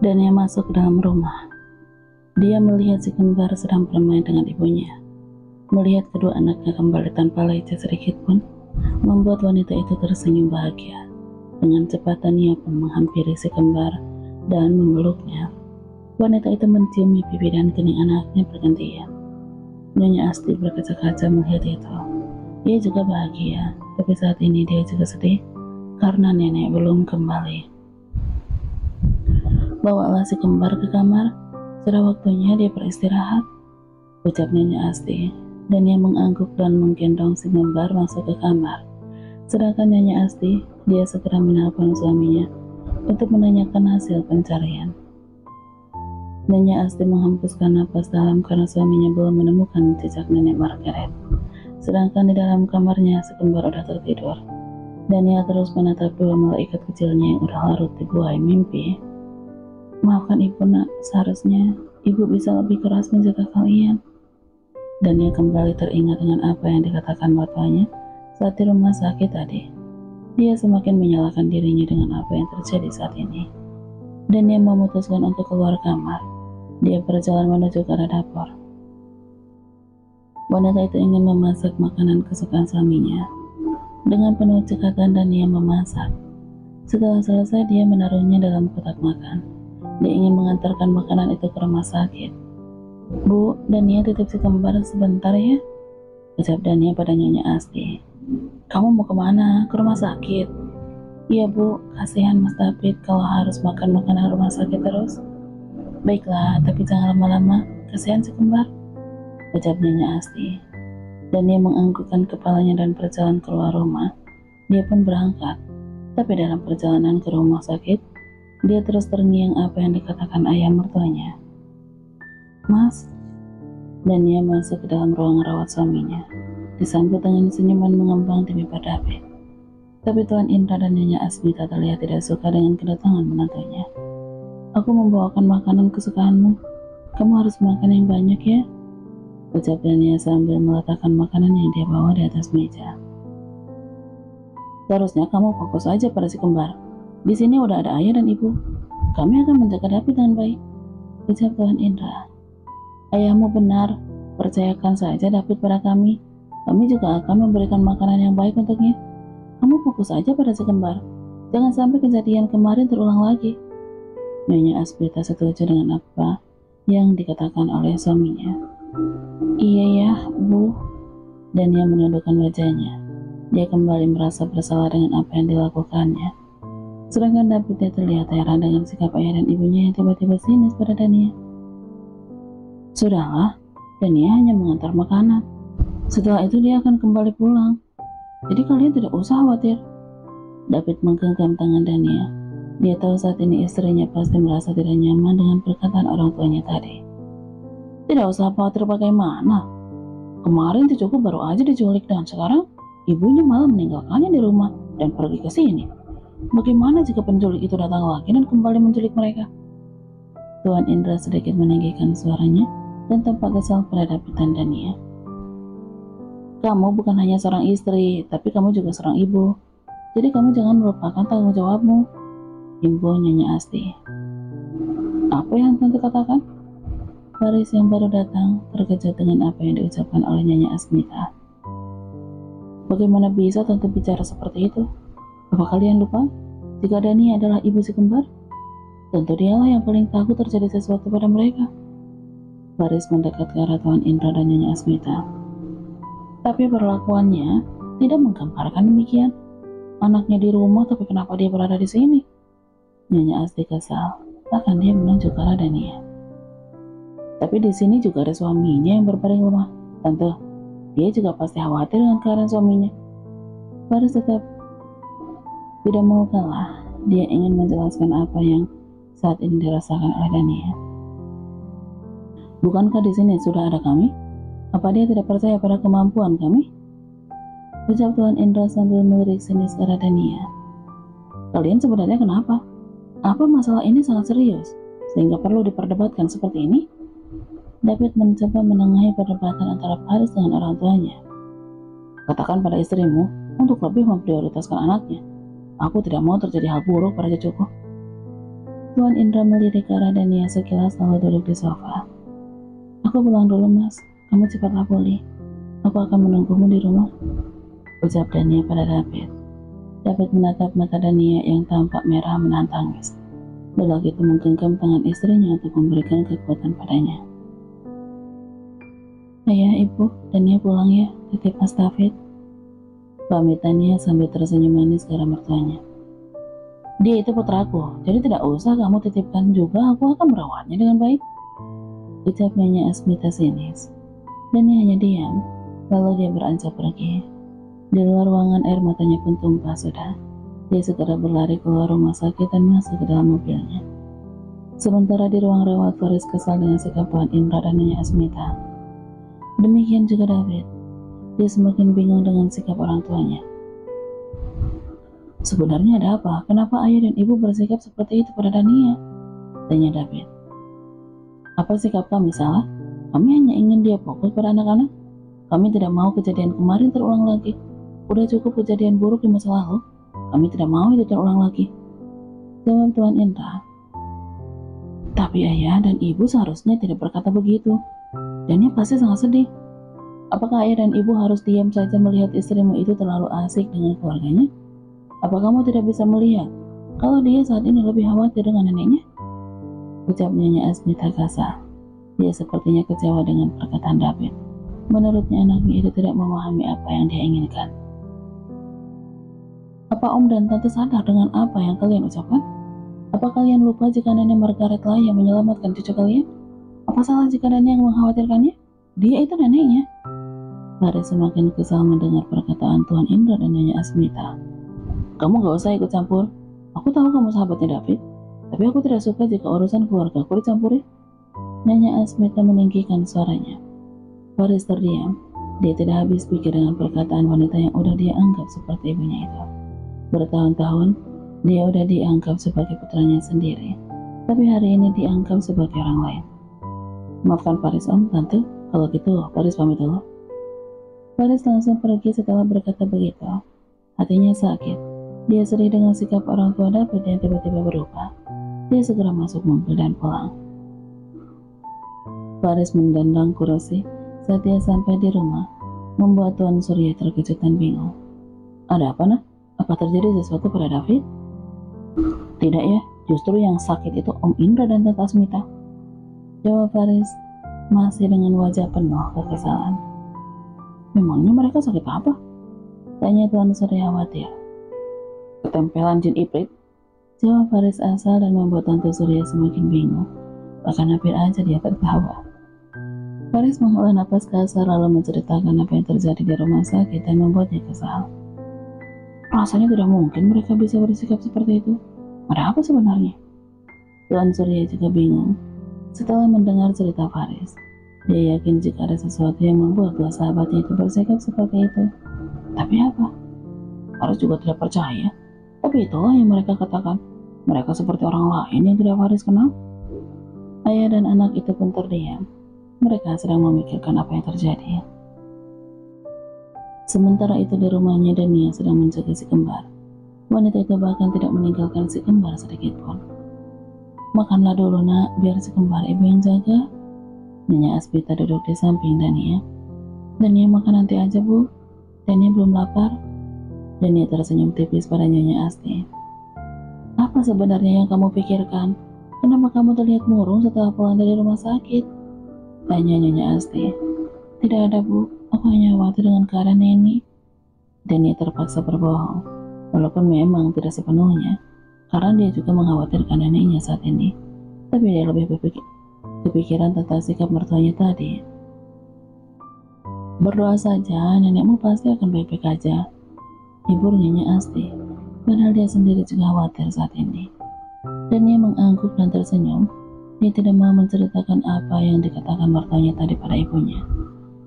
Dania masuk ke dalam rumah. Dia melihat si kembar sedang bermain dengan ibunya. Melihat kedua anaknya kembali tanpa lecet sedikit pun, membuat wanita itu tersenyum bahagia. Dengan cepat Dania pun menghampiri si kembar dan memeluknya. Wanita itu menciumi pipi dan kening anaknya bergantian. Nyonya Asti berkaca-kaca melihat itu. Ia juga bahagia, tapi saat ini dia juga sedih karena nenek belum kembali. Bawalah si kembar ke kamar, sudah waktunya dia beristirahat, ucap Nyonya Asti, dan ia mengangguk dan menggendong si kembar masuk ke kamar. Sedangkan Nyonya Asti, dia segera menelpon suaminya untuk menanyakan hasil pencarian. Nyonya Asti menghembuskan napas dalam karena suaminya belum menemukan jejak nenek Margaret. Sedangkan di dalam kamarnya si kembar udah tertidur, dan ia terus menatap dua malaikat kecilnya yang udah larut di buai mimpi. Maafkan ibu nak, seharusnya ibu bisa lebih keras menjaga kalian. Dan ia kembali teringat dengan apa yang dikatakan bapaknya saat di rumah sakit tadi. Dia semakin menyalahkan dirinya dengan apa yang terjadi saat ini. Dan ia memutuskan untuk keluar kamar. Dia berjalan menuju ke arah dapur. Wanita itu ingin memasak makanan kesukaan suaminya. Dengan penuh cekatan dan ia memasak. Setelah selesai dia menaruhnya dalam kotak makan. Dia ingin mengantarkan makanan itu ke rumah sakit. Bu, Dania titip si kembar sebentar ya, ucap Dania pada Nyonya Asti. Kamu mau kemana? Ke rumah sakit? Iya bu, kasihan Mas David kalau harus makan makanan rumah sakit terus. Baiklah, tapi jangan lama-lama, kasihan si kembar, ucap Nyonya Asti. Dan dia menganggukkan kepalanya dan berjalan keluar rumah. Dia pun berangkat, tapi dalam perjalanan ke rumah sakit, dia terus terngiang apa yang dikatakan ayah mertuanya. Mas, dan dia masuk ke dalam ruang rawat suaminya, disambut dengan senyuman mengembang di bibir David. Tapi Tuan Indra dan Nyonya Asmita terlihat tidak suka dengan kedatangan menantunya. Aku membawakan makanan kesukaanmu. Kamu harus makan yang banyak ya, ucap Dania sambil meletakkan makanan yang dia bawa di atas meja. Seharusnya kamu fokus aja pada si kembar. Di sini udah ada ayah dan ibu. Kami akan menjaga David dengan baik, ucap Tuan Indra. Ayahmu benar, percayakan saja David pada kami. Kami juga akan memberikan makanan yang baik untuknya. Kamu fokus aja pada si kembar. Jangan sampai kejadian kemarin terulang lagi. Nyonya Asmita setuju dengan apa yang dikatakan oleh suaminya. Iya ya, Bu. Dan dia menundukkan wajahnya. Dia kembali merasa bersalah dengan apa yang dilakukannya. Sedangkan David terlihat heran dengan sikap ayah dan ibunya yang tiba-tiba sinis pada Dania. Sudahlah, Dania hanya mengantar makanan. Setelah itu dia akan kembali pulang. Jadi kalian tidak usah khawatir. David menggenggam tangan Dania. Dia tahu saat ini istrinya pasti merasa tidak nyaman dengan perkataan orang tuanya tadi. Tidak usah khawatir bagaimana. Kemarin cucuku baru aja diculik dan sekarang ibunya malah meninggalkannya di rumah dan pergi ke sini. Bagaimana jika penculik itu datang lagi dan kembali menculik mereka? Tuan Indra sedikit meninggikan suaranya dan tampak kesal pada David dan Dania. Kamu bukan hanya seorang istri, tapi kamu juga seorang ibu. Jadi kamu jangan melupakan tanggung jawabmu, imbuh Nyonya Asti. Apa yang Tante katakan? Faris yang baru datang terkejut dengan apa yang diucapkan oleh Nyonya Asmita. Bagaimana bisa Tante bicara seperti itu? Apa kalian lupa jika Dani adalah ibu si kembar? Tentu dialah yang paling takut terjadi sesuatu pada mereka. Faris mendekat ke arah Tuan Indra dan Nyonya Asmita. Tapi perlakuannya tidak menggambarkan demikian. Anaknya di rumah, tapi kenapa dia berada di sini? Nyonya Asti kesal, bahkan dia menunjuk ke arah Dania. Tapi di sini juga ada suaminya yang berbaring lemah. Tante, dia juga pasti khawatir dengan keadaan suaminya. Faris tetap tidak mau kalah. Dia ingin menjelaskan apa yang saat ini dirasakan oleh Dania. Bukankah di sini sudah ada kami? Apa dia tidak percaya pada kemampuan kami? Ucap Tuan Indra sambil melirik sinis ke arah Dania. Kalian sebenarnya kenapa? Apa masalah ini sangat serius sehingga perlu diperdebatkan seperti ini? David mencoba menengahi perdebatan antara Faris dengan orang tuanya. Katakan pada istrimu untuk lebih memprioritaskan anaknya. Aku tidak mau terjadi hal buruk pada cucuku. Tuan Indra melirik ke arah Dania sekilas lalu duduk di sofa. Aku pulang dulu mas, kamu cepatlah pulih. Aku akan menunggumu di rumah, ucap Dania pada David. David menatap mata Dania yang tampak merah menahan tangis. Lelaki itu menggenggam tangan istrinya untuk memberikan kekuatan padanya. Ayah, ibu, Dania pulang ya, titip mas David. Pamit Dania sambil tersenyum manis ke arah mertuanya. Dia itu putraku, jadi tidak usah kamu titipkan juga, aku akan merawatnya dengan baik, ucap Nyonya Asmita sinis. Dania hanya diam, lalu dia beranjak pergi. Di luar ruangan air matanya pun tumpah sudah. Dia segera berlari keluar rumah sakit dan masuk ke dalam mobilnya. Sementara di ruang rawat, Faris kesal dengan sikap Tuan Indra dan Nyonya Asmita. Demikian juga David. Dia semakin bingung dengan sikap orang tuanya. Sebenarnya ada apa? Kenapa ayah dan ibu bersikap seperti itu pada Dania? Tanya David. Apa sikap kami salah? Kami hanya ingin dia fokus pada anak-anak. Kami tidak mau kejadian kemarin terulang lagi. Udah cukup kejadian buruk di masa lalu. Kami tidak mau itu terulang lagi, jawab Tuan Indra. Tapi ayah dan ibu seharusnya tidak berkata begitu. Dania pasti sangat sedih. Apakah ayah dan ibu harus diam saja melihat istrimu itu terlalu asik dengan keluarganya? Apa kamu tidak bisa melihat kalau dia saat ini lebih khawatir dengan neneknya? Ucap Nyonya Asmita kasar. Dia sepertinya kecewa dengan perkataan David. Menurutnya anaknya itu tidak memahami apa yang dia inginkan. Apa om dan tante sadar dengan apa yang kalian ucapkan? Apa kalian lupa jika nenek Margaret lah yang menyelamatkan cucu kalian? Apa salah jika nenek yang mengkhawatirkannya? Dia itu neneknya. Faris semakin kesal mendengar perkataan Tuan Indra dan Nyonya Asmita. Kamu gak usah ikut campur. Aku tahu kamu sahabatnya David, tapi aku tidak suka jika urusan keluarga aku dicampuri. Nyonya Asmita meninggikan suaranya. Faris terdiam. Dia tidak habis pikir dengan perkataan wanita yang udah dia anggap seperti ibunya itu. Bertahun-tahun, dia udah dianggap sebagai putranya sendiri, tapi hari ini dianggap sebagai orang lain. Maafkan Faris om, tante, kalau gitu Faris pamit dulu. Faris langsung pergi setelah berkata begitu. Hatinya sakit. Dia sedih dengan sikap orang tua David yang tiba-tiba berubah. Dia segera masuk mobil dan pulang. Faris mendendang kursi saat dia sampai di rumah, membuat Tuan Surya terkejut dan bingung. Ada apa nak? Apa terjadi sesuatu pada David? Tidak ya, justru yang sakit itu Om Indra dan Tante Asmita, jawab Faris masih dengan wajah penuh kekesalan. Memangnya mereka sakit apa? Tanya Tuan Surya khawatir. Ketempelan jin ibrit, jawab Faris asal dan membuat Tante Surya semakin bingung. Bahkan hampir aja dia tertawa. Faris menghela napas kasar lalu menceritakan apa yang terjadi di rumah sakit dan membuatnya kesal. Rasanya tidak mungkin mereka bisa bersikap seperti itu. Ada apa sebenarnya? Tuan Surya juga bingung. Setelah mendengar cerita Faris, dia yakin jika ada sesuatu yang membuat dua sahabatnya itu bersikap seperti itu. Tapi apa? Faris juga tidak percaya. Tapi itulah yang mereka katakan. Mereka seperti orang lain yang tidak Faris kenal. Ayah dan anak itu pun terdiam. Mereka sedang memikirkan apa yang terjadi. Sementara itu di rumahnya Dania sedang menjaga si kembar. Wanita itu bahkan tidak meninggalkan si kembar sedikit pun. Makanlah dulu nak, biar si kembar ibu yang jaga. Nyonya Asmita duduk di samping Dania. Dania makan nanti aja bu. Dania belum lapar. Dania tersenyum tipis pada Nyonya Asti. Apa sebenarnya yang kamu pikirkan? Kenapa kamu terlihat murung setelah pulang dari rumah sakit? Tanya Nyonya Asti. Tidak ada bu, aku hanya khawatir dengan keadaan Neni. Dania terpaksa berbohong, walaupun memang tidak sepenuhnya, karena dia juga mengkhawatirkan neneknya saat ini. Tapi dia lebih kepikiran tentang sikap mertuanya tadi. Berdoa saja, nenekmu pasti akan baik-baik aja, hibur Nyonya Asti, padahal dia sendiri juga khawatir saat ini. Dania mengangguk dan tersenyum. Dia tidak mau menceritakan apa yang dikatakan mertuanya tadi pada ibunya.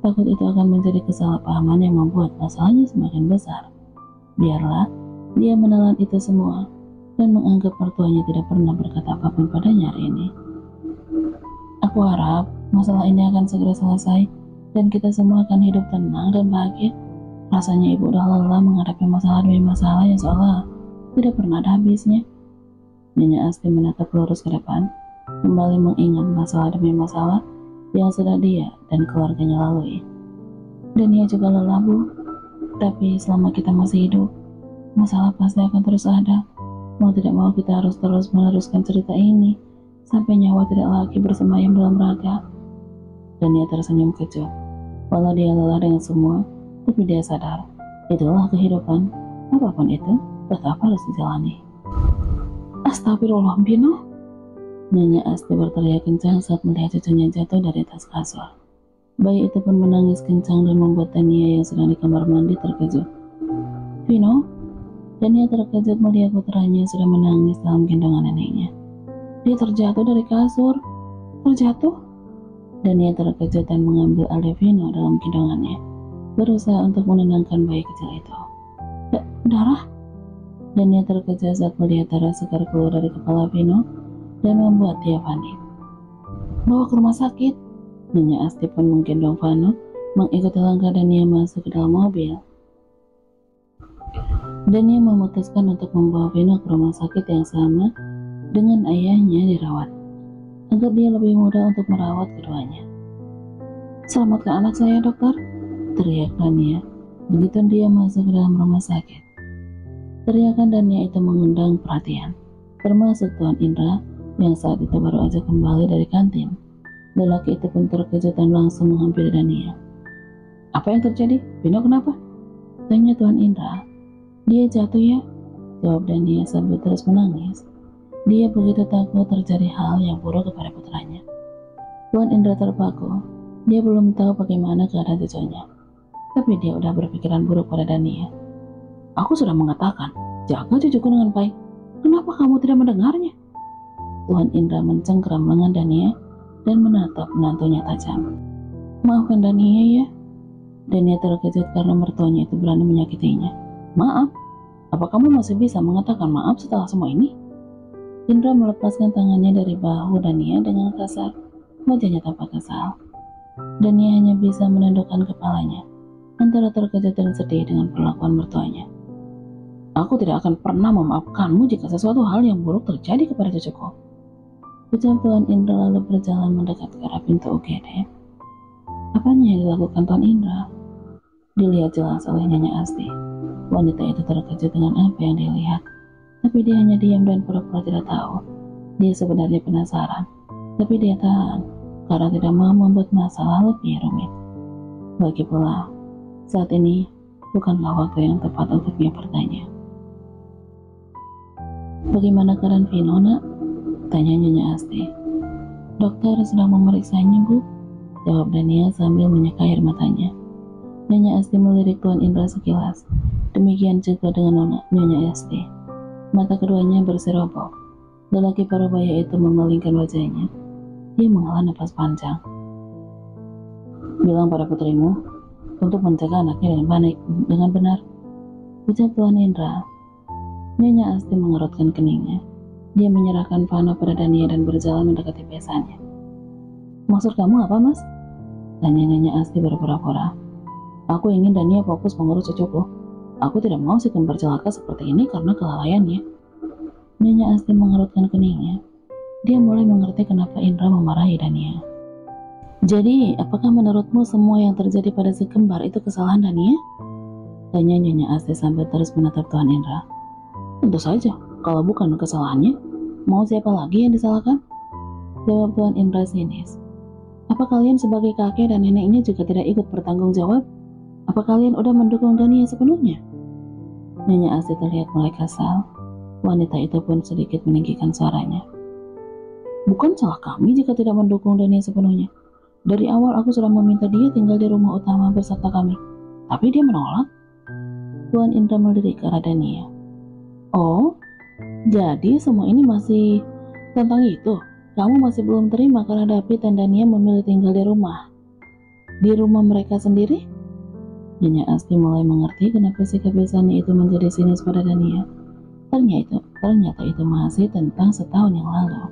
Takut itu akan menjadi kesalahpahaman yang membuat masalahnya semakin besar. Biarlah dia menelan itu semua dan menganggap mertuanya tidak pernah berkata apapun padanya hari ini. Aku harap masalah ini akan segera selesai dan kita semua akan hidup tenang dan bahagia. Rasanya ibu udah lelah menghadapi masalah demi masalah yang seolah tidak pernah ada habisnya. Nyonya Asti menatap lurus ke depan, kembali mengingat masalah demi masalah yang sudah dia dan keluarganya lalui. Dan ia juga lelah, Bu. Tapi selama kita masih hidup, masalah pasti akan terus ada. Mau tidak mau kita harus terus meneruskan cerita ini sampai nyawa tidak lagi bersemayam dalam raga. Dan ia tersenyum kejut. Walau dia lelah dengan semua, tapi dia sadar itulah kehidupan. Apapun itu, tetap harus dijalani. Astagfirullah, Bino. Nyonya Asti berteriak kencang saat melihat cucunya jatuh dari atas kasur. Bayi itu pun menangis kencang dan membuat Dania yang sedang di kamar mandi terkejut. Vino? Dania terkejut melihat putranya sudah menangis dalam gendongan neneknya. Dia terjatuh dari kasur. Terjatuh? Dania terkejut dan mengambil alih Vino dalam gendongannya, berusaha untuk menenangkan bayi kecil itu. Darah? Dania terkejut saat melihat darah segar keluar dari kepala Vino dan membuat dia panik. Bawa ke rumah sakit. Nyonya Asti pun menggendong Vano, mengikuti langkah Dania masuk ke dalam mobil. Dania memutuskan untuk membawa Vino ke rumah sakit yang sama dengan ayahnya dirawat, agar dia lebih mudah untuk merawat keduanya. Selamatkan anak saya, dokter, teriak Dania begitu dia masuk ke dalam rumah sakit. Teriakan Dania itu mengundang perhatian, termasuk Tuan Indra yang saat itu baru aja kembali dari kantin. Lelaki itu pun terkejut dan langsung menghampiri Dania. Apa yang terjadi? Vino kenapa? Tanya Tuan Indra. Dia jatuh ya? Jawab Dania sambil terus menangis. Dia begitu takut terjadi hal yang buruk kepada putranya. Tuan Indra terpaku. Dia belum tahu bagaimana keadaan cucunya. Tapi dia udah berpikiran buruk pada Dania. Aku sudah mengatakan, jaga cucuku dengan baik. Kenapa kamu tidak mendengarnya? Tuan Indra mencengkeram lengan Dania dan menatap menantunya tajam. Maafkan Dania ya. Dania terkejut karena mertuanya itu berani menyakitinya. Maaf? Apa kamu masih bisa mengatakan maaf setelah semua ini? Indra melepaskan tangannya dari bahu Dania dengan kasar. Wajahnya tampak kesal. Dania hanya bisa menundukkan kepalanya, antara terkejut dan sedih dengan perlakuan mertuanya. Aku tidak akan pernah memaafkanmu jika sesuatu hal yang buruk terjadi kepada cucuku. Ucap Tuan Indra lalu berjalan mendekat ke arah pintu UGD. Apanya yang dilakukan Tuan Indra? Dilihat jelas oleh Nyonya Asti. Wanita itu terkejut dengan apa yang dia lihat, tapi dia hanya diam dan pura-pura tidak tahu. Dia sebenarnya penasaran, tapi dia tahan karena tidak mau membuat masalah lebih rumit. Lagi pula, saat ini bukanlah waktu yang tepat untuk dia bertanya. Bagaimana keadaan Vino, nak? Tanya Nyonya Asti. Dokter sedang memeriksanya, Bu, jawab Dania sambil menyekai air matanya. Nyonya Asti melirik Tuan Indra sekilas. Demikian juga dengan Nyonya Asti. Mata keduanya berserobok. Lelaki parubaya itu memalingkan wajahnya. Dia menghela napas panjang. Bilang pada putrimu untuk menjaga anaknya dengan benar, ucap Tuan Indra. Nyonya Asti mengerutkan keningnya. Dia menyerahkan Vano pada Dania dan berjalan mendekati besannya. Maksud kamu apa, Mas? Tanya Nyonya Asti berpura-pura. Aku ingin Dania fokus mengurus cucuku. Aku tidak mau si kembar celaka seperti ini karena kelalaiannya. Nyonya Asti mengerutkan keningnya. Dia mulai mengerti kenapa Indra memarahi Dania. Jadi, apakah menurutmu semua yang terjadi pada si kembar itu kesalahan Dania? Tanya Nyonya Asti sambil terus menatap Tuan Indra. Tentu saja, kalau bukan kesalahannya, mau siapa lagi yang disalahkan? Jawab Tuan Indra sinis. Apa kalian sebagai kakek dan neneknya juga tidak ikut bertanggung jawab? Apa kalian udah mendukung Dania sepenuhnya? Nyonya Asti terlihat mulai kesal. Wanita itu pun sedikit meninggikan suaranya. Bukan salah kami jika tidak mendukung Dania sepenuhnya. Dari awal aku sudah meminta dia tinggal di rumah utama beserta kami, tapi dia menolak. Tuan Indra melirik ke arah Dania. Oh, jadi semua ini masih tentang itu? Kamu masih belum terima karena David dan Dania memilih tinggal di rumah mereka sendiri? Nyonya Asti mulai mengerti kenapa sikap besannya itu menjadi sinis pada Dania. Ternyata itu masih tentang setahun yang lalu.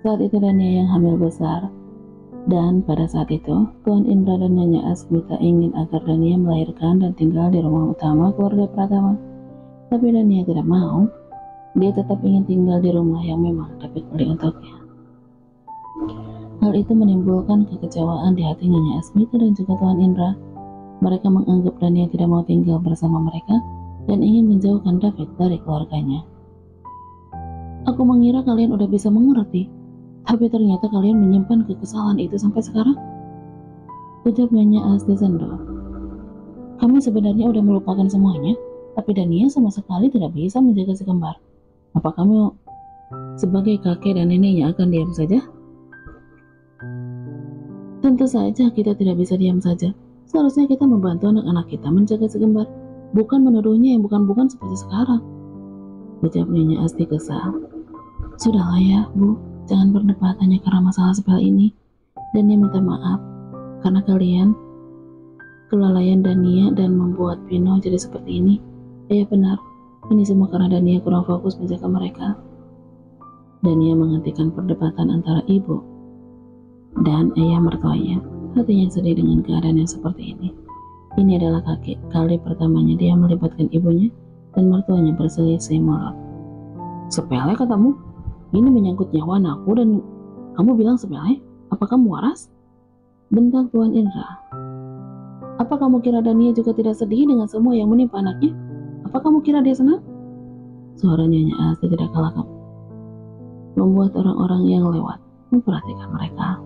Saat itu Dania yang hamil besar, dan pada saat itu Tuan Indra dan Nyonya Asmita ingin agar Dania melahirkan dan tinggal di rumah utama keluarga Pratama. Tapi Dania tidak mau. Dia tetap ingin tinggal di rumah yang memang David beli untuknya. Hal itu menimbulkan kekecewaan di hati Nyonya Asmita dan juga Tuan Indra. Mereka menganggap Dania tidak mau tinggal bersama mereka dan ingin menjauhkan David dari keluarganya. Aku mengira kalian udah bisa mengerti, tapi ternyata kalian menyimpan kekesalan itu sampai sekarang, ucap Nyonya Asdesendo. Kami sebenarnya udah melupakan semuanya, tapi Dania sama sekali tidak bisa menjaga si kembar. Apa kamu sebagai kakek dan neneknya akan diam saja? Tentu saja kita tidak bisa diam saja. Seharusnya kita membantu anak-anak kita menjaga si kembar, bukan menuduhnya yang bukan-bukan seperti sekarang, ucap Nyonya Asti kesal. Sudahlah ya, Bu, jangan berdebat hanya karena masalah sepele ini. Dan dia minta maaf karena kalian kelalaian Dania dan membuat Vino jadi seperti ini. Iya benar, ini semua karena Dania kurang fokus menjaga mereka. Dania menghentikan perdebatan antara ibu dan ayah mertuanya. Hatinya sedih dengan keadaan yang seperti ini. Ini adalah kali pertamanya dia melibatkan ibunya dan mertuanya berselisih mulut. Sepele katamu? Ini menyangkut nyawa anakku dan kamu bilang sepele? Apa kamu waras? Bentak Tuan Indra. Apa kamu kira Dania juga tidak sedih dengan semua yang menimpa anaknya? Apa kamu kira dia senang? Suara Nyonya Asti tidak kalah membuat orang-orang yang lewat memperhatikan mereka.